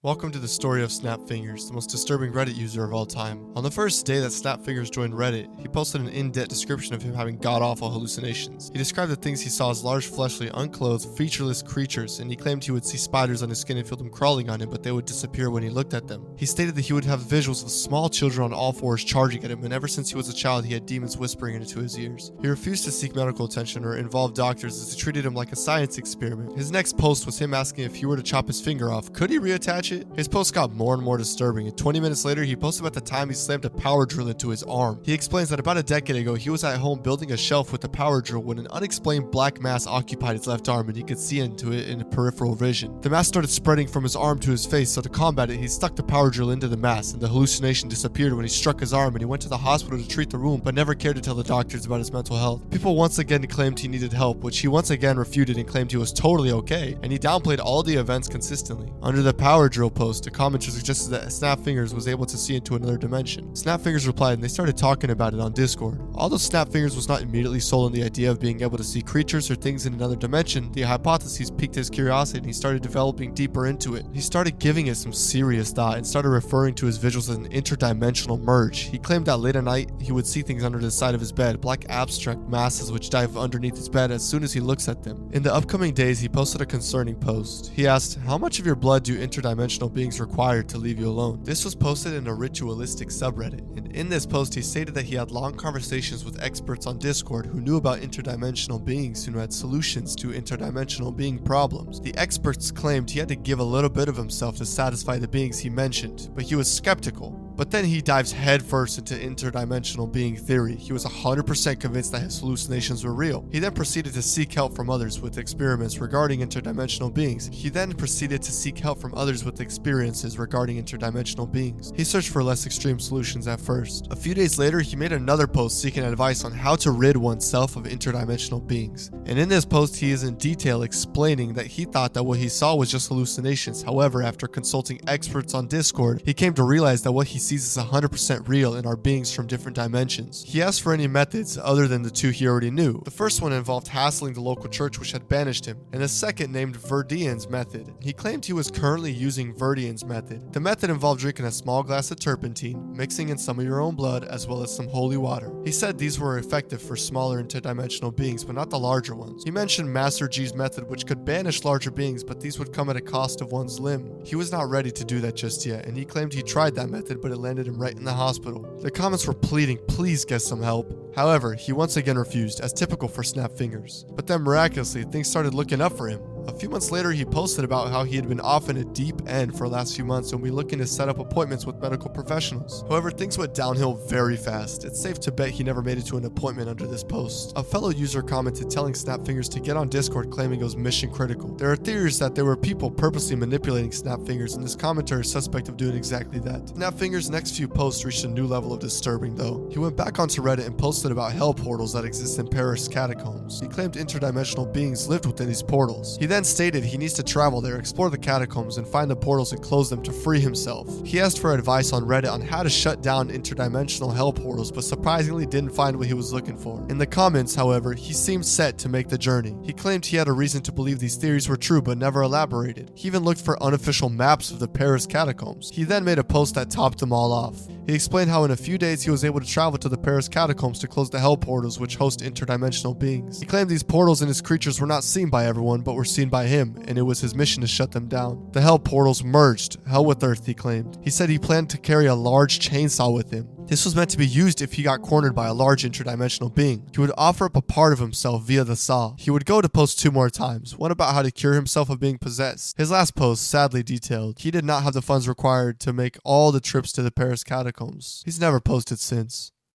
Welcome to the Story of SnappedFingers, the most disturbing Reddit user of all time. On the first day that SnappedFingers joined Reddit, he posted an in-depth description of him having god-awful hallucinations. He described the things he saw as large, fleshly, unclothed, featureless creatures, and he claimed he would see spiders on his skin and feel them crawling on him, but they would disappear when he looked at them. He stated that he would have visuals of small children on all fours charging at him, and ever since he was a child he had demons whispering into his ears. He refused to seek medical attention or involve doctors as they treated him like a science experiment. His next post was him asking if he were to chop his finger off, could he reattach it? His post got more and more disturbing, and 20 minutes later he posted about the time he slammed a power drill into his arm. He explains that about a decade ago he was at home building a shelf with the power drill when an unexplained black mass occupied his left arm and he could see into it in peripheral vision. The mass started spreading from his arm to his face, so to combat it he stuck the power drill into the mass, and the hallucination disappeared when he struck his arm, and he went to the hospital to treat the wound but never cared to tell the doctors about his mental health. People once again claimed he needed help, which he once again refuted and claimed he was totally okay, and he downplayed all the events consistently. Under the power drill post, a commenter suggested that SnappedFingers was able to see into another dimension. SnappedFingers replied, and they started talking about it on Discord. Although SnappedFingers was not immediately sold on the idea of being able to see creatures or things in another dimension, the hypothesis piqued his curiosity and he started developing deeper into it. He started giving it some serious thought and started referring to his visuals as an interdimensional merge. He claimed that late at night he would see things under the side of his bed, black abstract masses which dive underneath his bed as soon as he looks at them. In the upcoming days he posted a concerning post. He asked, "How much of your blood do interdimensional beings require to leave you alone?" This was posted in a ritualistic subreddit, and in this post he stated that he had long conversations with experts on Discord who knew about interdimensional beings who had solutions to interdimensional being problems. The experts claimed he had to give a little bit of himself to satisfy the beings he mentioned, but he was skeptical. But then he dives headfirst into interdimensional being theory. He was 100% convinced that his hallucinations were real. He then proceeded to seek help from others with experiments regarding interdimensional beings. He then proceeded to seek help from others with experiences regarding interdimensional beings. He searched for less extreme solutions at first. A few days later, he made another post seeking advice on how to rid oneself of interdimensional beings. And in this post, he is in detail explaining that he thought that what he saw was just hallucinations. However, after consulting experts on Discord, he came to realize that what he sees is 100% real and are beings from different dimensions. He asked for any methods other than the two he already knew. The first one involved hassling the local church which had banished him, and the second named Verdian's method. He claimed he was currently using Verdian's method. The method involved drinking a small glass of turpentine, mixing in some of your own blood, as well as some holy water. He said these were effective for smaller interdimensional beings, but not the larger ones. He mentioned Master G's method, which could banish larger beings, but these would come at a cost of one's limb. He was not ready to do that just yet, and he claimed he tried that method, but it landed him right in the hospital. The comments were pleading, please get some help. However, he once again refused, as typical for SnappedFingers. But then miraculously, things started looking up for him. A few months later, he posted about how he had been off in a deep end for the last few months and would be looking to set up appointments with medical professionals. However, things went downhill very fast. It's safe to bet he never made it to an appointment under this post. A fellow user commented telling SnappedFingers to get on Discord, claiming it was mission critical. There are theories that there were people purposely manipulating SnappedFingers, and this commenter is suspect of doing exactly that. SnappedFingers' next few posts reached a new level of disturbing though. He went back onto Reddit and posted about hell portals that exist in Paris catacombs. He claimed interdimensional beings lived within these portals. He then stated he needs to travel there, explore the catacombs, and find the portals and close them to free himself. He asked for advice on Reddit on how to shut down interdimensional hell portals, but surprisingly didn't find what he was looking for. In the comments, however, he seemed set to make the journey. He claimed he had a reason to believe these theories were true, but never elaborated. He even looked for unofficial maps of the Paris catacombs. He then made a post that topped them all off. He explained how in a few days he was able to travel to the Paris catacombs to close the hell portals which host interdimensional beings. He claimed these portals and his creatures were not seen by everyone, but were seen by him, and it was his mission to shut them down. The hell portals merged hell with earth, he claimed. He said he planned to carry a large chainsaw with him. This was meant to be used if he got cornered by a large interdimensional being. He would offer up a part of himself via the saw. He would go to post 2 more times, one about how to cure himself of being possessed. His last post sadly detailed he did not have the funds required to make all the trips to the Paris catacombs. He's never posted since.